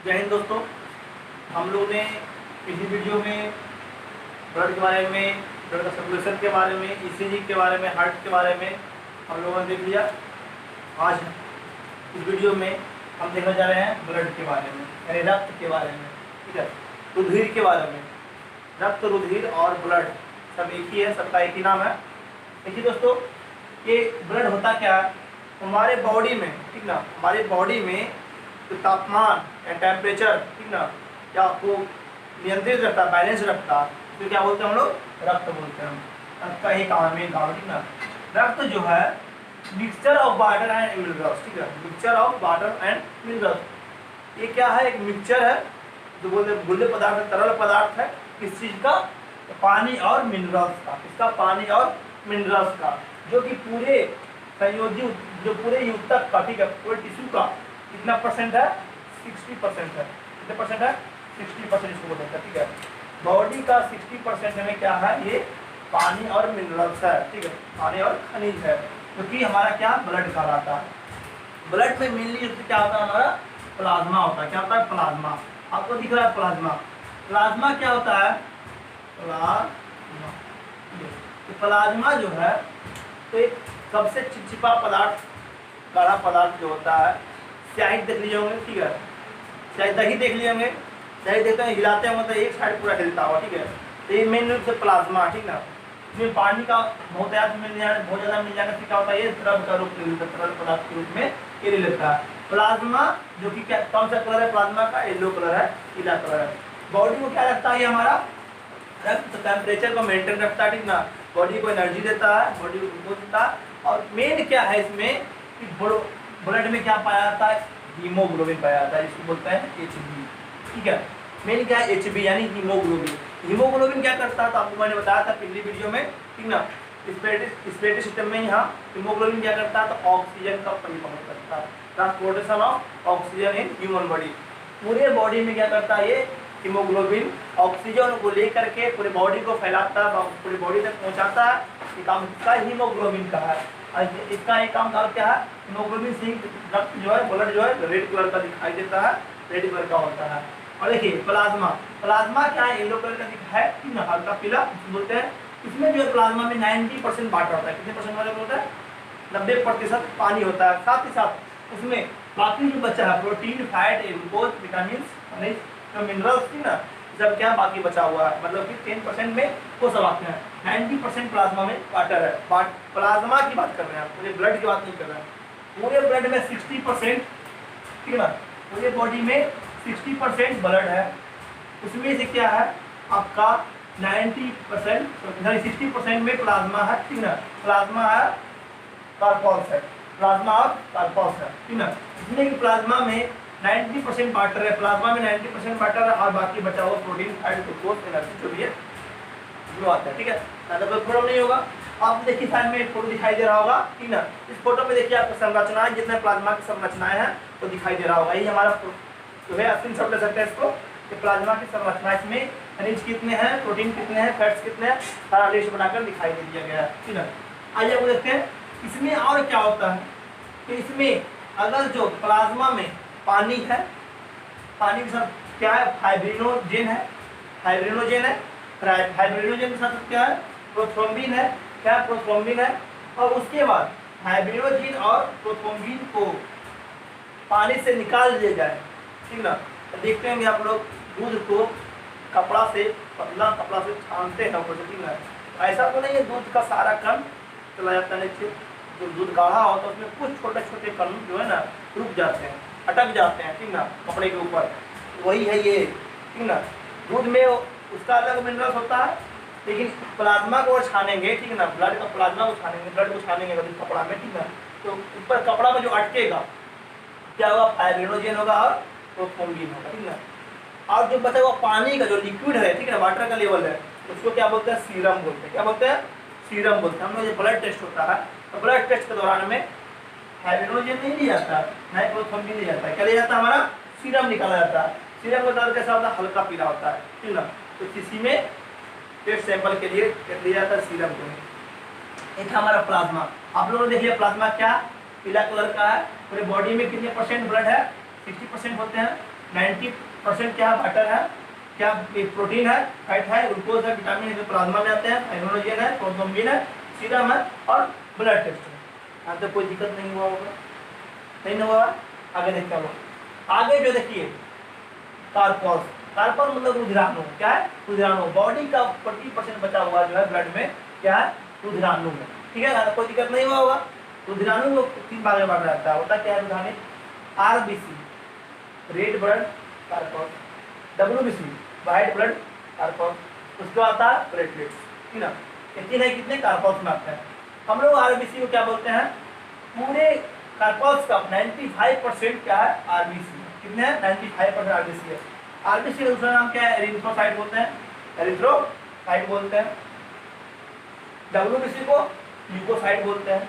जय हिंद दोस्तों। हम लोगों ने पिछली वीडियो में ब्लड के बारे में, ब्लड का सर्कुलेशन के बारे में, ईसीजी के बारे में, हार्ट के बारे में हम लोगों ने देख लिया। आज इस वीडियो में हम देखने जा रहे हैं ब्लड के बारे में, यानी रक्त के बारे में। ठीक है, रुधिर के बारे में। रक्त, रुधिर और ब्लड सब एक ही है, सबका एक ही नाम है। देखिए दोस्तों, ये ब्लड होता क्या है हमारे बॉडी में, ठीक ना, हमारे बॉडी में तो तापमान या टेम्परेचर, ठीक ना, क्या आपको नियंत्रित रखता है, बैलेंस रखता है, तो क्या बोलते हैं हम लोग, रक्त बोलते हैं। रक्त का ही काम है, ठीक ना। रक्त जो है mixture of water and minerals, ठीक है, mixture of water and minerals. ये क्या है, एक मिक्सचर है जो बोलते हैं गुल्ले पदार्थ है, तरल पदार्थ है। किस चीज का, पानी और मिनरल्स का। इसका पानी और मिनरल्स का, जो कि पूरे संयोजी, जो पूरे युतक का, ठीक है, पूरे टिश्यू का कितना परसेंट है, 60% है। कितने परसेंट है, 60% इसको बोलते हैं। ठीक है, बॉडी का 60% में क्या है, ये पानी और मिनरल्स है। ठीक है, पानी और खनिज है, क्योंकि हमारा क्या ब्लड कहलाता है। ब्लड में मेनली क्या होता है, हमारा प्लाज्मा होता है। क्या होता है, प्लाज्मा। आपको दिख रहा है प्लाज्मा। प्लाज्मा क्या होता है, प्लाज्मा। तो प्लाज्मा जो है तो एक सबसे चिपचिपा पदार्थ, गाढ़ा पदार्थ जो होता है। स्याही देख लिए होंगे, ठीक है, स्याही दही देख लिए होंगे, दही देखते हैं हिलाते हैं तो एक साइड पूरा हिलता हुआ, ठीक है। तो ये मेन रूप से प्लाज्मा, ठीक ना। इसमें पानी का बहुत ज़्यादा मिल जाने से क्या होता है, ये द्रव का रूप ले लेता है, तरल पदार्थ के रूप में ये ले लेता है। प्लाज्मा जो कि क्या, कौन सा कलर है प्लाज्मा का, येलो कलर है, पीला कलर है। बॉडी को क्या रखता है, ये हमारा रक्त टेम्परेचर को मेंटेन रखता है, ठीक ना। बॉडी को एनर्जी देता है, बॉडी को ग्लूकोज देता है। और मेन क्या है इसमें कि ब्लड में क्या पाया जाता है, हीमोग्लोबिन पाया जाता है, जिसको बोलते हैं Hb। ठीक है, मेन क्या है, Hb यानी हीमोग्लोबिन। हीमोग्लोबिन क्या करता है, तो आपको मैंने बताया था पिछली वीडियो में, ठीक ना। रेस्पिरेटरी सिस्टम में यहाँ हीमोग्लोबिन क्या करता है, तो ऑक्सीजन का परिवहन करता है, transportation of oxygen in human body. पूरे बॉडी में क्या करता है, ये हीमोग्लोबिन ऑक्सीजन को लेकर के पूरे बॉडी को फैलाता है, पूरी बॉडी तक पहुंचाता है। ये काम इसका हीमोग्लोबिन का है। इसका एक काम क्या है, हीमोग्लोबिन से रक्त जो है, ब्लड जो है रेड कलर का दिखाई देता है, रेड कलर का होता है। और देखिए प्लाज्मा, प्लाज्मा क्या है, येलो कलर का दिखा है, ठीक ना, हल्का पीला बोलते हैं। इसमें जो है प्लाज्मा में 90% वाटर होता है। कितने परसेंट वाटर होता है, 90% पानी होता है। साथ ही साथ उसमें बाकी जो बचा है प्रोटीन, फैट, ग्लूकोज, विटामिन, खनिज, जो मिनरल्स, ठीक ना, जब क्या बाकी बचा हुआ है, मतलब कि 10% में वो सब आते हैं। 90% प्लाज्मा में वाटर है। प्लाज्मा की बात कर रहे हैं, पूरे ब्लड की बात नहीं कर रहे हैं। पूरे ब्लड में 60%, ठीक है ना, पूरे बॉडी में 60% ब्लड है। उसमें से क्या है आपका 90%, 60% में प्लाज्मा है, ठीक ना। प्लाज्मा है, कार्पल्स है, प्लाज्मा और कार्पल्स है, ठीक ना। इसमें कि प्लाज्मा में 90% वाटर है, प्लाज्मा में 90% वाटर है, और बाकी बचा हुआ प्रोटीन, फैट, ग्लूकोज, एनर्जी जो भी है जो आता है, ठीक है। ज़्यादा कोई प्रॉब्लम नहीं होगा। आप देखिए साइड में एक फोटो दिखाई दे रहा होगा, ठीक ना। इस फोटो में देखिए आपको संरचनाएं, जितने प्लाज्मा की संरचनाएं हैं वो दिखाई दे रहा होगा। यही हमारा जो है स्क्रीनशॉट ले सकते हैं इसको, कि प्लाज्मा की संरचना, इसमें खनिज कितने हैं, प्रोटीन कितने हैं, फैट्स कितने हैं, सारा लिस्ट बनाकर दिखाई दे दिया गया है, ठीक है। आइए वो देखते हैं इसमें और क्या होता है। तो इसमें अगर जो प्लाज्मा में पानी है, पानी के साथ क्या है, फाइब्रिनोजेन है, हाइड्रोजन है, हाइड्रोजन के साथ क्या है, प्रोथ्रोम्बिन है, क्या प्रोथ्रोम्बिन है। और उसके बाद हाइड्रोजन और प्रोथ्रोम्बिन को पानी से निकाल दिया जाए, ठीक ना। तो देखते हैं आप लोग दूध को कपड़ा से, पतला कपड़ा से छानते हैं ऊपर से, ठीक ना। ऐसा तो नहीं है दूध का सारा कण चला जाता है नीचे। जो दूध गाढ़ा होता है उसमें कुछ छोटे छोटे कण जो है ना रुक जाते हैं, अटक जाते हैं, ठीक ना, कपड़े के ऊपर। वही है ये, ठीक ना। दूध में उसका अलग मिनरल्स होता है, लेकिन प्लाज्मा को छानेंगे, ठीक ना, ब्लड का प्लाज्मा को छानेंगे, ब्लड को छानेंगे कपड़ा में, ठीक ना, तो ऊपर कपड़ा में जो अटकेगा क्या होगा, फाइब्रिनोजेन होगा और प्रोथ्रोम्बिन होगा, ठीक ना। और जो बचा हुआ पानी का जो लिक्विड है, ठीक है, वाटर का लेवल है, उसको क्या बोलते हैं, सीरम बोलते हैं। क्या बोलते हैं, सीरम बोलते हैं। हम लोग जो ब्लड टेस्ट होता है, तो ब्लड टेस्ट के दौरान में हाइड्रोजन नहीं लिया जाता, नहीं प्रोथ्रोम्बिन लिया जाता है, क्या लिया जाता है, हमारा सीरम निकाला जाता है। सीरम का कलर कैसा होता है, हल्का पीला होता है, ठीक ना। तो किसी में टेस्ट सैंपल के लिए लिया जाता है सीरम को। एक हमारा प्लाज्मा, आप लोगों ने देख लिया प्लाज्मा क्या पीला कलर का है। पूरे बॉडी में कितने परसेंट ब्लड है, 60% होते हैं। 90% क्या वाटर है, क्या प्रोटीन है, फैट है, ग्लूकोज है, विटामिन है जो प्लाज्मा में आते हैं, हाइड्रोजन है, थ्रोम्बोन है, सीरम है और ब्लड टेस्ट है। यहाँ तक कोई दिक्कत नहीं हुआ होगा, नहीं हुआ। आगे देखते हैं, आगे जो देखिए कार्पस, कार्पस मतलब रुधिराणु, क्या है रुधिराणु, बॉडी का 40% बचा हुआ जो है ब्लड में क्या है रुधिराणु में, ठीक है, कोई दिक्कत नहीं हुआ होगा। रुधिराणु को 3 भाग में बांटा जाता है, होता क्या है रुधिराणु, RBC red blood corpus, WBC white blood corpus, उसके बाद आता है प्लेटलेट्स, ठीक है, ये तीन है कितने कार्पस में आते हैं। हम लोग आरबीसी को क्या बोलते हैं, पूरे कार्पस का 95% क्या है आरबीसी, कितने हैं 95% आरबीसी है। आरबीसी का दूसरा नाम क्या है, एरिथ्रोसाइट बोलते हैं, एरिथ्रोसाइट बोलते हैं। डब्ल्यूबीसी को ल्यूकोसाइट बोलते हैं,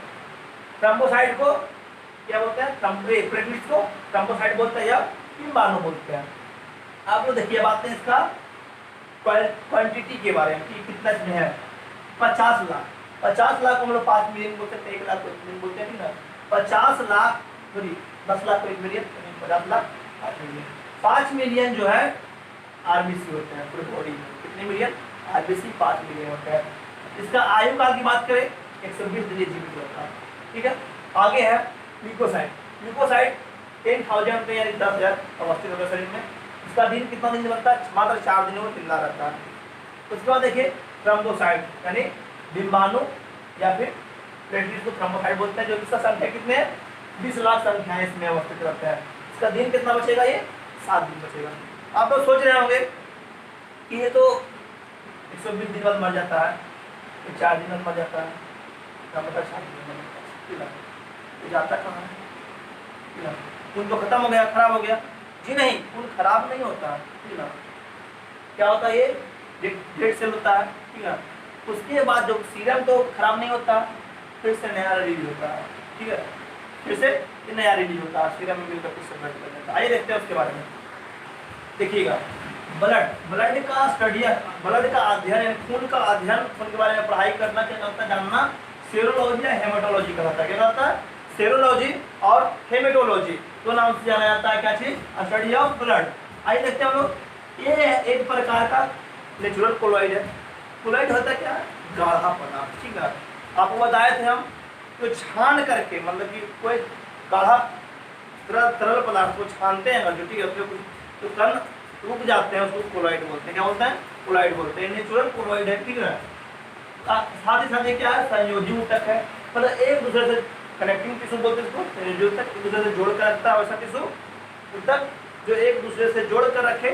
थ्रोम्बोसाइट को क्या बोलते हैं, प्लेटलेट्स को थ्रोम्बोसाइट बोलते हैं या डिम्बाणु बोलते हैं। आप लोग देखिए बात है इसका क्वांटिटी के बारे में कि कितना इसमें है, 50 लाख, 50 लाख को हम लोग 5 मिलियन बोलते हैं, 1 लाख को 1 मिलियन बोलते हैं, ठीक ना, 50 लाख सॉरी 10 लाख को 1 मिलियन, 50 लाख 8 मिलियन, 5 मिलियन जो है आरबीसी होते हैं पूरे बॉडी में, कितने मिलियन आरबीसी 5 मिलियन होते हैं। इसका आयु काल की बात करें 120 दिन जीवित होता है, ठीक है। आगे है ल्यूकोसाइट, ल्यूकोसाइट 10,000 पे यानी 10,000 अवस्थित होता है शरीर में, इसका दिन कितना दिन बनता है, मात्र 4 दिनों में जिंदा रहता है। उसके बाद देखिए थ्रोम्बोसाइट यानी डिम्बाणु या फिर प्लेटलेट्स को थ्रोम्बोसाइट बोलते हैं, जो इसका संख्या कितने है 20 लाख संख्या इसमें अवस्थित रहता है। इसका दिन कितना बचेगा, ये 7 दिन बचेगा। आप लोग सोच रहे होंगे कि ये तो 120 दिन बाद मर जाता है, तो 4 दिन बाद मर जाता है, क्या पता 4 दिन में मर जाता है, तो जाता कहाँ है, खून तो खत्म हो गया, खराब हो गया जी, नहीं खून खराब नहीं होता है, ठीक है, क्या होता है ये डेड सेल होता है, ठीक है। उसके बाद जो सीरम तो खराब नहीं होता, फिर से नया रिलीज होता है, ठीक है, फिर से नया रिलीज होता है, सीरम में मिलकर फिर से ब्लड बन जाता है। आइए देखते हैं उसके बारे में, देखिएगा ब्लड, ब्लड का स्टडी, ब्लड का अध्ययन, खून का अध्ययन, खून के बारे में पढ़ाई करना क्या कहता है, जानना सेरोलॉजी या हेमेटोलॉजी कहलाता है, क्या कहता है सेरोलॉजी और हेमेटोलॉजी, दो नाम से जाना जाता है, क्या चीज, स्टडी ऑफ ब्लड। आइए देखते हैं हम लोग, ये एक प्रकार का नेचुरल कोलॉइड है। कोलॉइड होता है क्या, गाढ़ा पदार्थ, ठीक है, आपको बताए थे हम, तो छान करके मतलब कि कोई गाढ़ा तरल पदार्थ को छानते हैं अगर, ठीक है, उसमें कुछ तो कण रुक जाते हैं, उसको कोलॉइड बोलते हैं, क्या बोलते हैं कोलॉइड बोलते हैं, नेचुरल कोलॉइड है, ठीक है। साथ ही साथ क्या है, संयोजी ऊतक है, मतलब एक दूसरे से कनेक्टिंग टिश्यू बोलते हैं इसको, संयोजी ऊतक एक दूसरे से जोड़ कर रखता है, वैसा टिश्यू ऊतक जो एक दूसरे से जोड़ कर रखे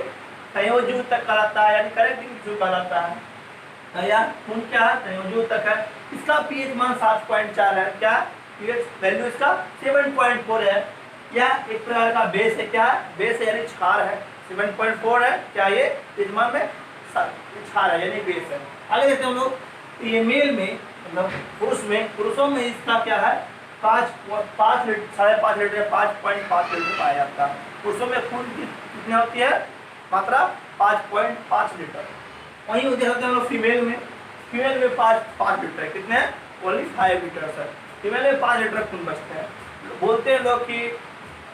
संयोजी ऊतक कहलाता है, यानी कनेक्टिंग टिश्यू कहलाता है। या खून क्या है, संयोजी ऊतक है। इसका पीएच मान 7.4 है, क्या पीएच वैल्यू इसका 7.4 है। यह एक प्रकार का बेस है, क्या है बेस है यानी क्षार है, 7.4 है, क्या ये पीएच में क्षार है यानी बेस है। आगे देखते हैं हम लोग, ये मेल में मतलब पुरुष में, पुरुषों में इसका क्या है 5 लीटर 5.5 लीटर 5.5 लीटर पाया जाता है। पुरुषों में खून कितनी होती है मात्रा 5.5 लीटर। वहीं होते हैं हम लोग फीमेल में, फीमेल में 5 लीटर, कितने हैं ओनली 5 लीटर सर, फीमेल में 5 लीटर खून बचते हैं। बोलते हैं लोग कि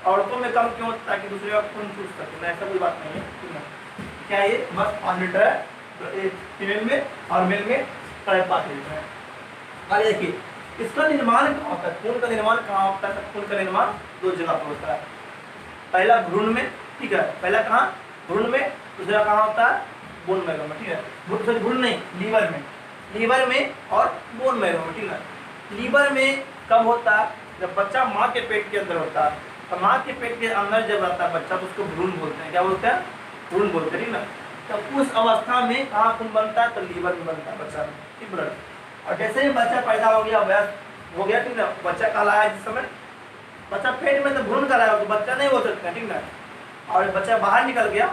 औरतों में कम क्यों, ताकि दूसरे का खून चूस सके, ऐसा कोई बात नहीं है, क्या ये बस 5 लीटर है फीमेल में और मेल में 5.5 लीटर है। आगे देखिए इसका निर्माण कहाँ होता है, खून का निर्माण कहाँ होता है, खून का निर्माण 2 जगह पर होता है। पहला भ्रूण में, ठीक है, पहला कहाँ भ्रूण में, दूसरा कहाँ होता है बोन मैरो में, ठीक है, भ्रूण नहीं लीवर में, लीवर में और बोन मैरो में, ठीक है। लीवर में कब होता है, जब बच्चा माँ के पेट के अंदर होता है, तो माँ के पेट के अंदर जब रहता है बच्चा तो उसको भ्रूण बोलते हैं, क्या बोलते हैं भ्रूण बोलते हैं, ठीक ना। तो उस अवस्था में कहाँ खून बनता है, तो लीवर में बनता है बच्चा में ब्लड। और जैसे ही बच्चा पैदा हो गया, वयस्क हो गया, ठीक ना, बच्चा कहलाया जिस समय बच्चा पेट में तो भ्रूण कराया तो बच्चा नहीं हो सकता, ठीक ना, और बच्चा बाहर निकल गया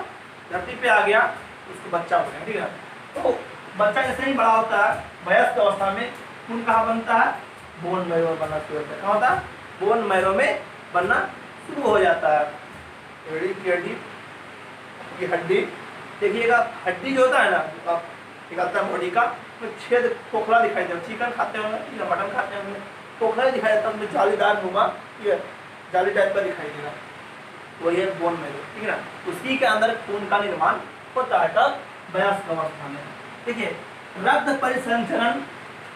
धरती पे आ गया उसको बच्चा हो गया, ठीक है। तो बच्चा जैसे ही बड़ा होता है वयस्क अवस्था में खून कहाँ बनता है, बोन मैरो में बनना शुरू होता है, कहाँ होता है बोन मैरो में बनना शुरू हो जाता है। रीढ़ की हड्डी की हड्डी देखिएगा, हड्डी जो होता है ना आप निकलता है बॉडी का, तो छेद खोखला दिखाई देगा, चिकन खाते होंगे, ठीक है, मटन खाते होंगे, खोखला दिखाई देता है, उसमें जालीदार नुमा, ठीक है, जाली टाइप का दिखाई देगा। वही है बोन मैरो, ठीक है ना। उसी के अंदर खून का निर्माण होता है तब वयस्क अवस्था में। देखिए रक्त परिसंचरण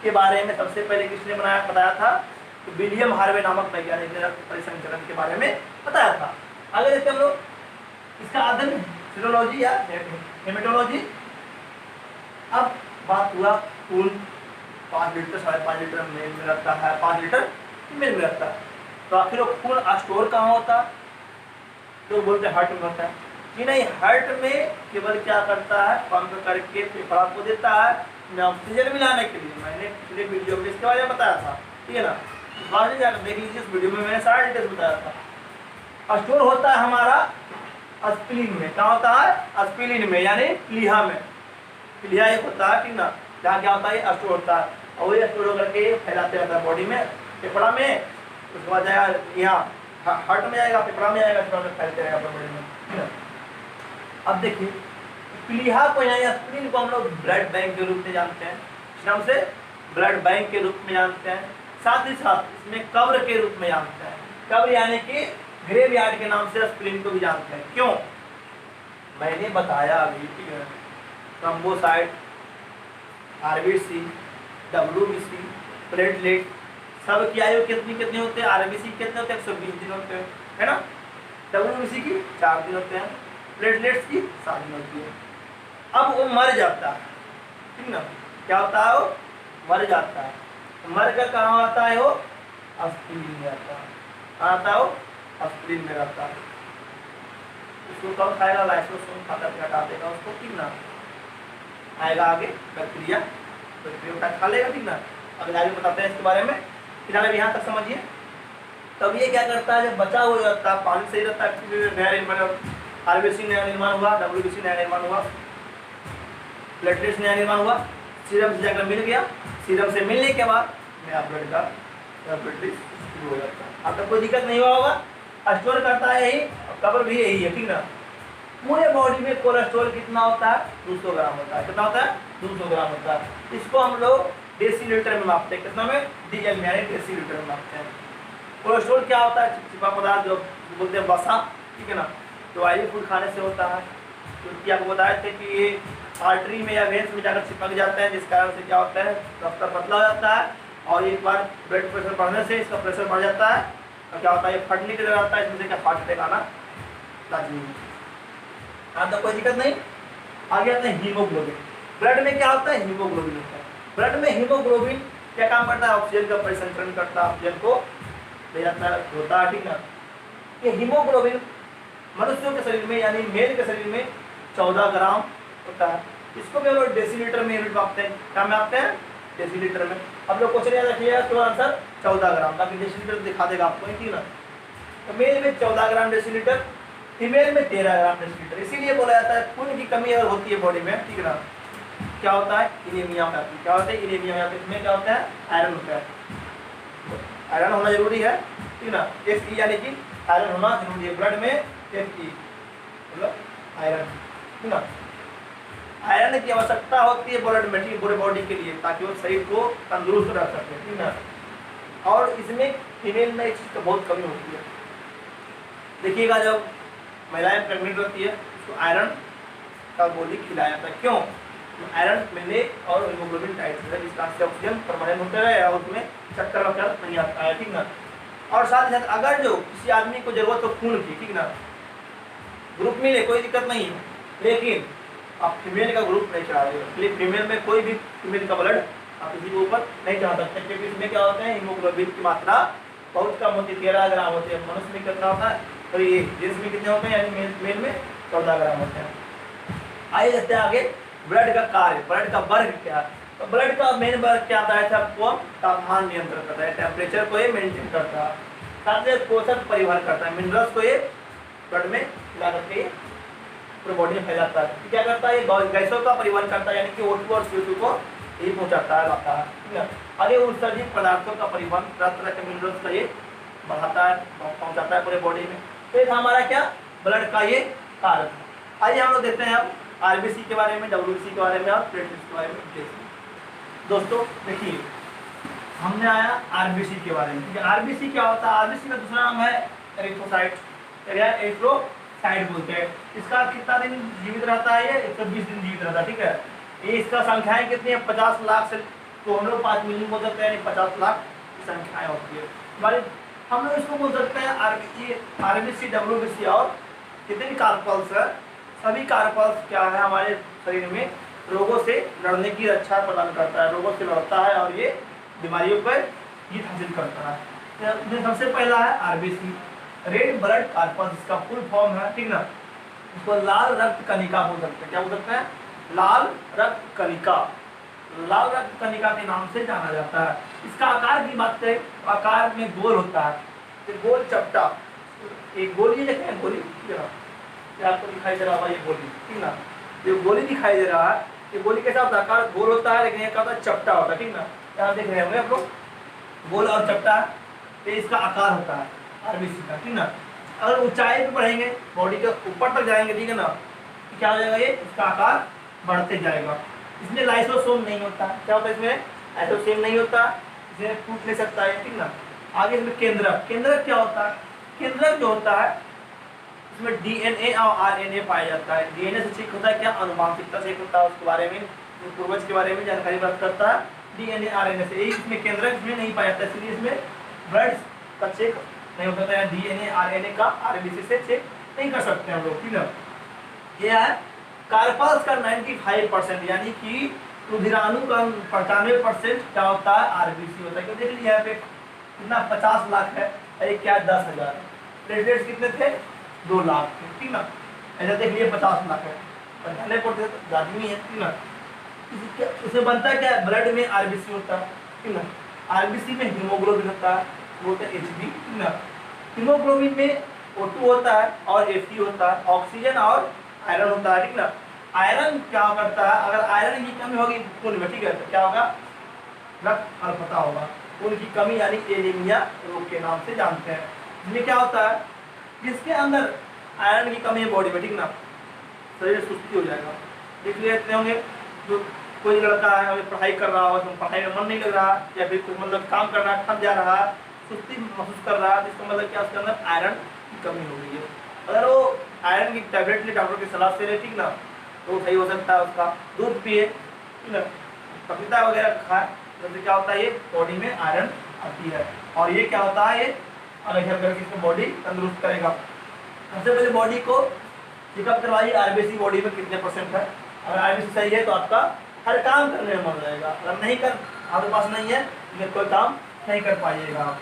के बारे में सबसे पहले किसने बताया था? तो विलियम हार्वे नामक वैज्ञानिक ने रक्त परिसंचरण के बारे में बताया था। अगर इसके हम लोग इसका अध्ययन सीरोलॉजी या हेमेटोलॉजी। अब बात हुआ खून 5 लीटर 5.5 लीटर मेल में रखता है, 5 लीटर फीमेल में रखता है। तो आखिर वो खून स्टोर कहाँ होता है? लोग बोलते हैं हार्ट में होता है कि नहीं, हार्ट में केवल क्या करता है, पंप करके फेफड़ा को देता है ऑक्सीजन मिलाने के लिए। मैंने पिछले वीडियो में इसके बारे में बताया था, ठीक है ना। बाद में जाकर देख लीजिए, इस वीडियो में मैंने सारा डिटेल्स बताया था। स्टोर होता है हमारा स्प्लीन में। क्या होता है? स्प्लीन में, यानी प्लीहा में। प्लीहा एक होता है, ठीक ना, जहाँ क्या होता है स्टोर होता है, और वही स्टोर होकर के फैलाते रहता है बॉडी में, फेफड़ा में, उसके बाद जाएगा यहाँ हार्ट में जाएगा, फेफड़ा में जाएगा, फेफड़ा में फैलते रहेगा अपने बॉडी में, ठीक है। अब देखिए प्लीहा को या स्प्लीन को हम लोग ब्लड बैंक के रूप में जानते हैं, इस नाम से ब्लड बैंक के रूप में जानते हैं। साथ ही साथ इसमें कब्र के रूप में जानते हैं। कब्र यानी कि ग्रेवयार्ड के नाम से स्प्लीन को भी जानते हैं। क्यों? मैंने बताया अभी, ठीक है, थ्रोम्बोसाइट, आरबीसी, डब्ल्यूबीसी, प्लेटलेट, सब की आयु कितनी कितनी होते हैं? आरबीसी कितने होते हैं? 120 दिन होते हैं, है ना। डब्ल्यूबीसी की 4 दिन होते हैं, प्लेटलेट्स की 7 दिन होती है। अब वो मर जाता है, ठीक ना, क्या होता है? वो मर जाता है। मर कर कहाँ आता है? वो स्प्लीन में आता है। आता है वो स्प्लीन में रहता है। उसको कब खाएगा? लाइसोसोम खाता हटा देगा उसको, ठीक ना। आएगा आगे बैक्टीरिया उठा खा लेगा, ठीक ना। अगर आगे बताते हैं इसके बारे में, फिलहाल अभी यहाँ तक समझिए। तब ये क्या करता है? जब बचा हुआ रहता है, पानी सही रहता है, फिर नया निर्माण, आरबीसी नया निर्माण हुआ, डब्ल्यूबीसी नया निर्माण हुआ, प्लेटलेट्स नया निर्माण हुआ, सीरम से जाकर मिल गया। सीरम से मिलने के बाद नया ब्लड का शुरू हो जाता है। अब तक कोई दिक्कत नहीं हुआ होगा। स्टोर करता है यही, कब्र भी यही है, ठीक ना। पूरे बॉडी में कोलेस्ट्रॉल कितना होता है? 200 ग्राम होता है। कितना होता है? 200 ग्राम होता है। इसको हम लोग डेसीलीटर में मापते हैं। कितना में? DL यानी डेसीलीटर में मापते हैं। कोलेस्ट्रॉल क्या होता है? चिपचिपा पदार्थ जो बोलते हैं वसा, ठीक है ना, जो ऑयली फूड खाने से होता है। क्योंकि आपको बताए थे कि ये आर्टरी में या वेन्स में जाकर चिपक जाता है, जिस कारण से क्या होता है, रफ्ता पतला हो जाता है, और एक बार ब्लड प्रेशर बढ़ने से इसका प्रेशर बढ़ जाता है, और क्या होता है, ये फटने के लिए आता है, इसमें से क्या हार्ट अटैक आना लाजमी है। यहाँ तक कोई दिक्कत नहीं। आगे आते हैं हीमोग्लोबिन। ब्लड में क्या होता है? हीमोग्लोबिन होता है। ब्लड में हीमोग्लोबिन क्या काम करता है? ऑक्सीजन का परिसंचरण करता है, ऑक्सीजन को ले जाता होता है, ठीक ना। ये हीमोग्लोबिन मनुष्यों के शरीर में यानी मेल के शरीर में 14 ग्राम होता है। इसको भी हम लोग डेसीलीटर में यूनिट मापते हैं। क्या मापते हैं? डेसीलीटर में। अब लोग क्वेश्चन याद रखिएगा, तो आंसर 14 ग्राम, ताकि डेसीलीटर दिखा देगा आपको, ठीक ना। तो मेल में 14 ग्राम डेसीलीटर, फीमेल में 13 ग्राम डेसीलीटर। इसीलिए बोला जाता है खून की कमी अगर होती है बॉडी में, ठीक ना, क्या होता है? इनेमिया होता है। क्या होता है? इनेमिया होता है। इसमें क्या होता है? आयरन होता है। आयरन होना जरूरी है, ठीक ना। Fe यानी कि आयरन होना जरूरी है ब्लड में। Fe मतलब आयरन, ठीक ना। आयरन की आवश्यकता होती है ब्लड में, ठीक, पूरे बॉडी के लिए, ताकि वो शरीर को तंदुरुस्त रख सके, ठीक ना। और इसमें फीमेल में एक चीज़ की बहुत कमी होती है। देखिएगा, जब महिलाएं प्रेग्नेंट होती है उसको आयरन का गोली खिलाया जाता है। क्यों? तो आयरन मिलने और हीमोग्लोबिन टाइट है, जिस कारण से ऑक्सीजन परमानेंट होते रहे और उसमें चक्कर वक्कर नहीं आता है, ठीक ना। और साथ ही साथ अगर जो किसी आदमी को जरूरत हो खून की, ठीक ना, ग्रुप मिले कोई दिक्कत नहीं है, लेकिन आप फीमेल का ग्रुप नहीं चढ़ा रहे, इसलिए फीमेल में कोई भी फीमेल का ब्लड आप किसी के ऊपर नहीं चढ़ा सकते, क्योंकि इसमें क्या होता है, हीमोग्लोबिन की मात्रा बहुत कम होती है, 13 ग्राम होती है। मनुष्य में कितना होता है? तो ये जेंट्स में कितने होते हैं, यानी मेल में 14 ग्राम होते हैं। आइए देखते हैं आगे ब्लड का कार्य, ब्लड का वर्ग क्या है। तो ब्लड का मेन वर्ग क्या आता है? आपको तापमान नियंत्रण करता है, टेम्परेचर को ये मेंटेन करता है, साथ ही पोषक परिवहन करता है, मिनरल्स को ये ब्लड में मिला करके पूरे बॉडी में फैलाता है। क्या करता है? ये गैसों का परिवहन करता है, यानी कि O2 और CO2 को ये पहुँचाता है, लाता है, ठीक है। और ये उत्सर्जित पदार्थों का परिवहन, तरह तरह के मिनरल्स का ये बढ़ाता है, पहुँचाता है पूरे बॉडी में। तो ये हमारा क्या ब्लड का ये कार्य था। आइए हम लोग देखते हैं अब आरबीसी के बारे में, डब्ल्यूबीसी के बारे में और प्लेटलेट्स के बारे में देखिए। दोस्तों देखिए, हमने आया आरबीसी के बारे में। आरबीसी क्या होता है? आरबीसी का दूसरा नाम है एरिथ्रोसाइट। क्या है, एरिथ्रोसाइट बोलते हैं। इसका कितना दिन जीवित रहता है, ये 120 दिन जीवित रहता है, ठीक है। ये इसका संख्याएं कितनी है, 50 लाख से, तो हम लोग 5 मिलियन बोल सकते हैं, यानी 50 लाख की संख्याएं होती है हमारे। हम लोग इसको बोल सकते हैं आरबीसी, डब्ल्यूबीसी और जितने भी कार्पल्स है, सभी कार्पल्स क्या है हमारे शरीर में रोगों से लड़ने की रक्षा प्रदान करता है, रोगों से लड़ता है और ये बीमारियों पर जीत हासिल करता है। जो सबसे पहला है आरबीसी, रेड ब्लड कार्पल्स, इसका फुल फॉर्म है, ठीक ना। इसको लाल रक्त कणिका बोल सकते हैं, क्या बोल सकते हैं, लाल रक्त कणिका, लाल रक्त कणिका के नाम से जाना जाता है। इसका आकार की बात करें तो आकार में गोल होता है, गोल चपटा, एक गोली देखें, गोली आपको दिखाई दे रहा होगा, ये गोली, ठीक ना, जो गोली दिखाई दे रहा है, ये गोली कैसा होता है, आकार गोल होता है, लेकिन ये क्या होता है, चपटा होता है, ठीक ना। यहाँ देख रहे होंगे आप लोग, गोल और चपटा, तो इसका आकार होता है आरबीसी का, ठीक ना। अगर ऊंचाई पे बढ़ेंगे, बॉडी के ऊपर तक जाएंगे, ठीक है ना, तो क्या हो जाएगा, ये इसका आकार बढ़ते जाएगा। इसमें लाइसोसोम नहीं होता, क्या होता है इसमें, लाइसोसोम नहीं होता, इसे टूट नहीं सकता है, ठीक ना। आगे इसमें केंद्रक, केंद्रक क्या होता है, केंद्रक जो होता है इसमें डीएनए और आरएनए पाया जाता है। डीएनए से चेक होता है क्या, अनुवांशिकता चेक होता है, उसके बारे में, पूर्वज के बारे में जानकारी प्राप्त करता है डीएनए आरएनए से। यही इसमें केंद्रक इसमें नहीं पाया जाता, इसलिए इसमें ब्लड का चेक नहीं हो सकता है, डीएनए आरएनए का आरबीसी से चेक नहीं कर सकते हम लोग, ठीक है। यह है कार्पल्स का 95%, यानी कि रुधिराणु का 95% क्या होता है, आरबीसी होता है। क्यों, देख लीजिए यहाँ पे कितना 50 लाख है, एक क्या 10,000, प्लेटलेट्स कितने थे, 2 लाख थे, ठीक ना। ऐसा देख लीजिए 50 लाख है, 95% आदमी है, ठीक ना। इसमें बनता है क्या, ब्लड में आरबीसी होता है, ठीक ना। आरबीसी में हीमोग्लोबिन होता है, वो होता है एचबी, ठीक ना। हीमोग्लोबिन में O2 होता है और Fe होता है, ऑक्सीजन और आयरन होता है, ठीक ना। आयरन क्या करता है, अगर आयरन की कमी होगी खून में, ठीक है, तो क्या होगा, रक्त अल्पता होगा, खून की कमी यानी एनीमिया रोग के नाम से जानते हैं। इसमें क्या होता है, जिसके अंदर आयरन की कमी है बॉडी में, ठीक ना, शरीर सुस्ती हो जाएगा। देख लेते होंगे, जो कोई लड़का है अभी पढ़ाई कर रहा हो, पढ़ाई में मन नहीं लग रहा, या फिर कोई मतलब काम कर रहा है, थक जा रहा है, सुस्ती महसूस कर रहा है, तो इसका मतलब क्या, उसके अंदर आयरन की कमी हो गई है। अगर वो आयरन की टैबलेट ले, डॉक्टर की सलाह से ले, ठीक ना, तो सही हो सकता है। उसका दूध पिए, ठीक ना, पपीता वगैरह खाए, तो क्या होता है, ये बॉडी में आयरन आती है, और ये क्या होता है, ये अगर करके इसको बॉडी तंदुरुस्त करेगा। सबसे पहले बॉडी को चेकअप करवाइए, आरबीसी बॉडी में कितने % है। अगर आरबीसी सही है तो आपका हर काम करने में मन रहेगा, अगर नहीं कर, आपके पास नहीं है तो कोई काम नहीं कर पाइएगा आप।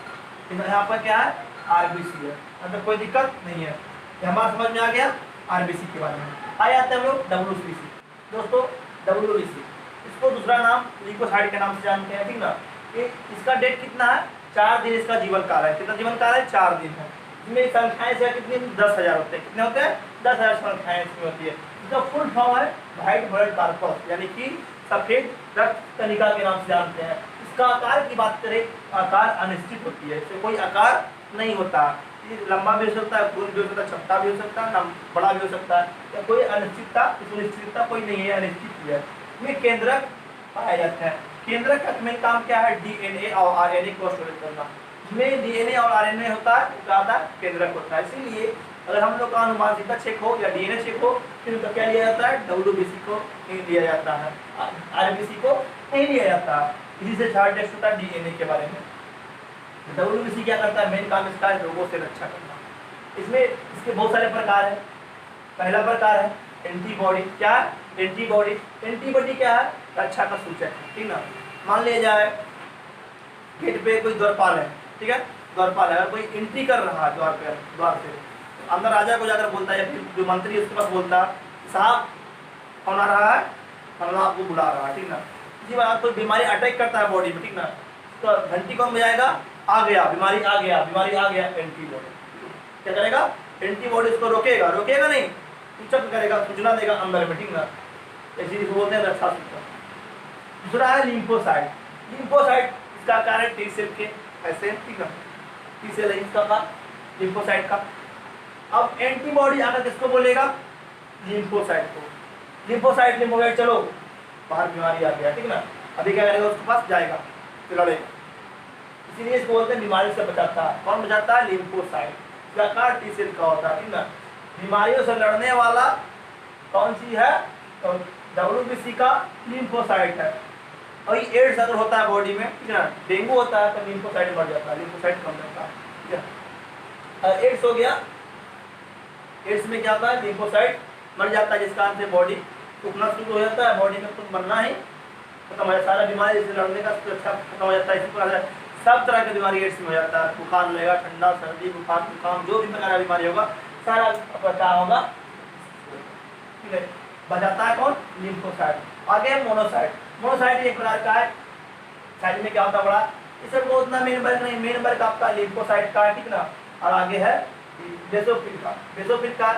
यहाँ पर क्या है, आरबीसी है, मतलब कोई दिक्कत नहीं है। हमारा समझ में आ गया आरबीसी के बारे में। आ जाते हैं हम लोग डब्ल्यूबीसी। दोस्तों डब्ल्यूबीसी, इसको दूसरा नाम ल्यूकोसाइट के नाम से जानते हैं, ठीक ना। इसका डेट कितना है, 4 दिन इसका जीवन काल है। कितना जीवन काल है, 4 दिन है। इसमें संख्याएं से कितनी, 10,000 होते हैं। कितने होते हैं, 10,000 संख्याएं इसमें होती है। इसका फुल फॉर्म है व्हाइट ब्लड कार्पस, यानी कि सफेद रक्त कणिका के नाम से जानते हैं। इसका आकार की बात करें, आकार अनिश्चित होती है, इससे कोई आकार नहीं होता। ये लंबा भी हो सकता है, गोल भी हो सकता है, चपटा भी हो सकता है, बड़ा भी हो सकता है, या कोई अनिश्चितता, सुनिश्चितता कोई नहीं है, अनिश्चित ही है। इसमें केंद्रक पाया जाता है। केंद्रक का मेन काम क्या है, डीएनए और आरएनए को स्टोरेज करना। इसमें डीएनए और आरएनए होता है, क्या होता है, केंद्रक होता है। इसीलिए अगर हम लोग का अनुवांशिकता चेक हो या डीएनए चेक हो, फिर उनका क्या लिया जाता है, डब्ल्यूबीसी को नहीं लिया जाता है, आरबीसी को नहीं लिया जाता। इसी से चार्ट टेस्ट होता है डीएनए के बारे में। डब्ल्यूबीसी क्या करता है, मेन काम इसका है रोगों से रक्षा करना। इसमें इसके बहुत सारे प्रकार है। पहला प्रकार है एंटीबॉडी। क्या है, एंटीबॉडी। एंटीबॉडी क्या है, रक्षा का सूचक है, ठीक ना। मान लिया जाए गेट पे कोई द्वारपाल है, ठीक है, द्वारपाल है, अगर कोई एंट्री कर रहा है द्वार से, अंदर राजा को जाकर बोलता है, या फिर जो मंत्री है उसके पास बोलता है, साहब कौन आ रहा है, फलाना आपको बुला रहा है, ठीक ना। इसी बात कोई बीमारी अटैक करता है बॉडी में, ठीक ना, तो घंटी कौन बजाएगा, आ गया बीमारी, आ गया बीमारी, आ गया एंटीबॉडी। क्या करेगा, एंटीबॉडी उसको रोकेगा, रोकेगा नहीं, सूचक करेगा, सूचना देगा अंदर में, ठीक ना। इसीलिए बोलते हैं रक्षा सूचक। दूसरा है लिम्फोसाइट। लिम्फोसाइट इसका कारण टी सेल के ऐसे, ठीक ना, टी सेल है इसका का, लिम्फोसाइट का। अब एंटीबॉडी आकर किसको बोलेगा, लिम्फोसाइट को। लिम्फोसाइट लिम्फोसाइट चलो बाहर बीमारी आ गया, ठीक ना, अभी क्या करेगा, उसके पास जाएगा, फिर लड़ेगा। इसीलिए इसको बोलते हैं बीमारी से बचाता है। कौन बचाता है, लिम्फोसाइट। प्रकार टी सेल का होता है, ठीक ना। बीमारियों से लड़ने वाला कौन सी है, तो WBC का लिम्फोसाइट है। और ये एड्स अगर होता है बॉडी में, ठीक है ना, डेंगू होता है तो लिम्फोसाइट मर जाता है, लिम्फोसाइट कम रहता है, ठीक है। एड्स हो गया, एड्स में क्या होता है, लिम्फोसाइट मर जाता है, जिस कारण से बॉडी सूखना शुरू हो जाता है, बॉडी में खून बनना ही खत्म हो जाता है, सारा बीमारी से लड़ने का सुरक्षा खत्म हो जाता है। इसी प्रकार सब तरह की बीमारी एड्स में हो जाता है, बुखार लगेगा, ठंडा सर्दी बुखार जुकाम जो भी प्रकार का बीमारी होगा सारा क्या होगा, ठीक है, बचाता है कौन, लिम्फोसाइट। आगे मोनोसाइट, मोनोसाइट एक प्रकार का है, साइड में क्या होता है बड़ा, इसे को उतना मेन वर्ग नहीं, मेन वर्ग आपका लिम्फोसाइट का है, ठीक ना। और आगे है बेसोफिल का, बेसोफिल का,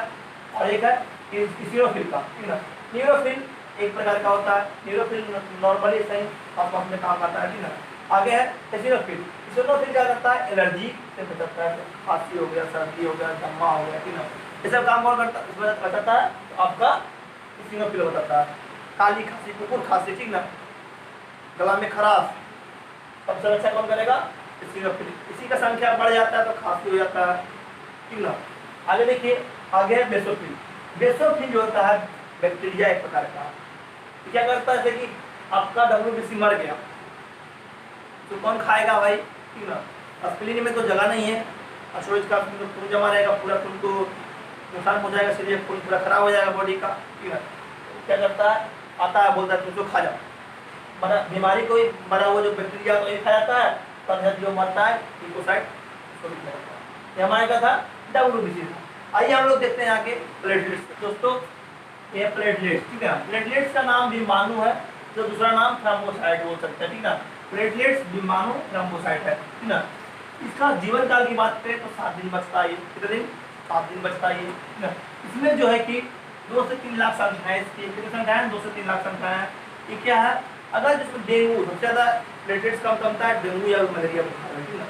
और एक है इसिनोफिल का, ठीक ना। न्यूरोफिल एक प्रकार का होता है, न्यूरोफिल नॉर्मली सही आपस में काम करता है, ठीक ना। आगे है एसिनोफिल, एसिनोफिल क्या करता है, एलर्जी से बचाता है, खांसी हो गया, सर्दी हो गया, दमा हो गया, ठीक ना, ये सब काम कौन करता है, इसमें बचाता है, तो आपका एसिनोफिल बताता है। काली खांसी, कुकुर खांसी, ठीक ना, गला में खराश, सबसे अच्छा कौन करेगा, एसिनोफिल। इसी का संख्या बढ़ जाता है तो खांसी हो जाता है, ठीक ना। आगे देखिए, आगे है बेसोफिल, बेसोफिल जो होता है बैक्टीरिया एक प्रकार का, तो क्या करता है कि आपका WBC मर गया तो कौन खाएगा भाई, ठीक ना। स्प्लीन में तो जगह नहीं है, अशोच का खून जमा रहेगा, पूरा खून को नुकसान हो जाएगा, शरीर खून पूरा खराब हो जाएगा बॉडी का, ठीक है। क्या करता है, आता है, बोलता है तुझको खा जाओ, मरा बीमारी को ही मरा हुआ जो बैक्टीरिया को ही खा जाता है, तब जो मरता है लिम्फोसाइट उसको भी खा जाता है। ये हमारे का था WBC था। आइए हम लोग देखते हैं आगे प्लेटलेट्स। दोस्तों ये प्लेटलेट्स, ठीक है, प्लेटलेट्स का नाम विमाणु है, जो दूसरा नाम थ्रोम्बोसाइट बोल सकते हैं, ठीक ना। प्लेटलेट्स विमाणु थ्रोम्बोसाइट है, ठीक ना। इसका जीवन काल की बात करें तो 7 दिन बचता है, कितने दिन, 7 दिन बचता है, ठीक ना। इसमें जो है कि 2 से 3 लाख संख्याएं, इसकी कितनी संख्याएं, 2 से 3 लाख संख्याएं। ये क्या है, अगर जिसमें डेंगू सबसे ज़्यादा प्लेटलेट्स कम कमता है, डेंगू या मलेरिया बुखार है, ठीक ना।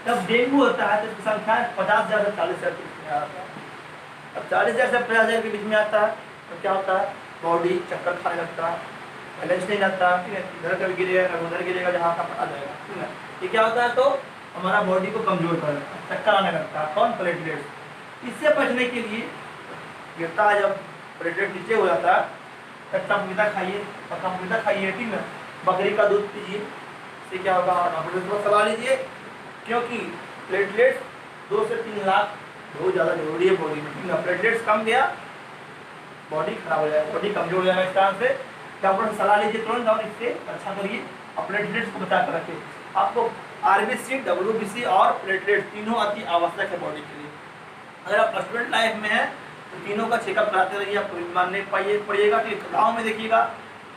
जब डेंगू होता है तो इसकी संख्या 50,000 से 40,000 के बीच में आता है। अब 40,000 से 50,000 के बीच में आता है तो क्या होता है, बॉडी चक्कर खाने लगता है, बैलेंस नहीं रहता, ठीक है, इधर कभी गिरेगा उधर गिरेगा, जहाँ का पता जाएगा, ठीक है। ये क्या होता है, तो हमारा बॉडी को कमजोर कर देता है, चक्कर आने लगता है, कौन, प्लेटलेट्स। इससे बचने के लिए गिरता है, जब प्लेटलेट नीचे हो जाता है, कच्चा मैदा खाइए, पका मैदा खाइए, ठीक है, बकरी का दूध पीजिए, इससे क्या होगा, डॉक्टर को सलाह लीजिए, क्योंकि प्लेटलेट्स 2 से 3 लाख बहुत ज़्यादा जरूरी है बॉडी में, ठीक है। प्लेटलेट्स कम गया बॉडी खराब हो जाएगा, बॉडी कमजोर हो जाएगा, इस कारण से डॉक्टर से सलाह लीजिए तुरंत और इससे अच्छा करिए, और प्लेटलेट्स को बचा कर रखिए। आपको RBC, WBC और प्लेटलेट्स तीनों अति आवश्यक है बॉडी के लिए। अगर आप स्टूडेंट लाइफ में हैं तो तीनों का चेकअप कराते रहिए, आपको बीमार नहीं पड़िएगा, ठीक। गाँव में देखिएगा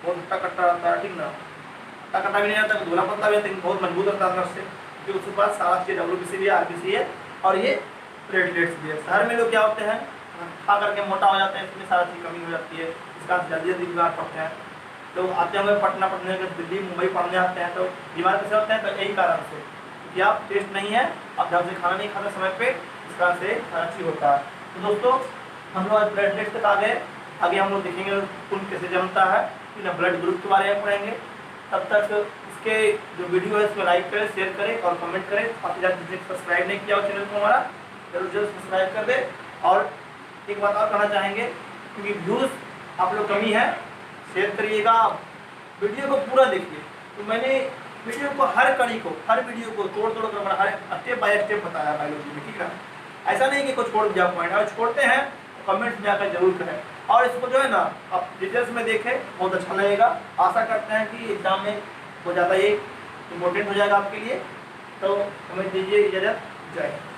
बहुत हट्टा कट्टा रहता है, ठीक ना, हट्टा कट्टा भी नहीं रहता, धोला पत्ता भी रहता है, बहुत मजबूत रहता है अंदर से, क्योंकि उसके पास सारा चीज़ WBC भी है, RBC है और ये प्लेटलेट्स भी है। शहर में लोग क्या होते हैं, खा करके मोटा हो जाते हैं, इसमें सारा चीज़ कमी हो जाती है, इसका जल्दी जल्दी बीमार पड़ते हैं। लोग आते होंगे पटना पढ़ने के, दिल्ली मुंबई पढ़ने आते हैं, तो बीमार कैसे होते हैं, तो यही कारण से कि आप टेस्ट नहीं है, आप ढंग से खाना नहीं खाते समय पे, इस कारण से सारा चीज़ होता है। तो दोस्तों हम लोग प्लेटलेट्स तक आ गए, आगे हम लोग देखेंगे खून कैसे जमता है, फिर ब्लड ग्रुप के बारे में पढ़ेंगे। तब तक इसके जो वीडियो है इसको लाइक करें, शेयर करें और कमेंट करें। काफ़ी ज़्यादा जिसने सब्सक्राइब नहीं किया हो चैनल को हमारा, जरूर जरूर सब्सक्राइब कर दे। और एक बात और कहना चाहेंगे, क्योंकि व्यूज़ आप लोग कमी है, शेयर करिएगा, वीडियो को पूरा देखिए। तो मैंने वीडियो को हर कड़ी को, हर वीडियो को तोड़ तोड़ कर हर स्टेप बाय स्टेप बताया बायोलॉजी में, ठीक है। ऐसा नहीं कि कुछ छोड़ दिया पॉइंट, अगर छोड़ते हैं तो कमेंट्स में आकर जरूर करें, और इसको जो है ना आप डिटेल्स में देखें, बहुत अच्छा लगेगा। आशा करते हैं कि एग्जाम में बहुत ज़्यादा ये इम्पोर्टेंट हो जाएगा आपके लिए। तो हमें दीजिए इजाज़त, जय हिंद।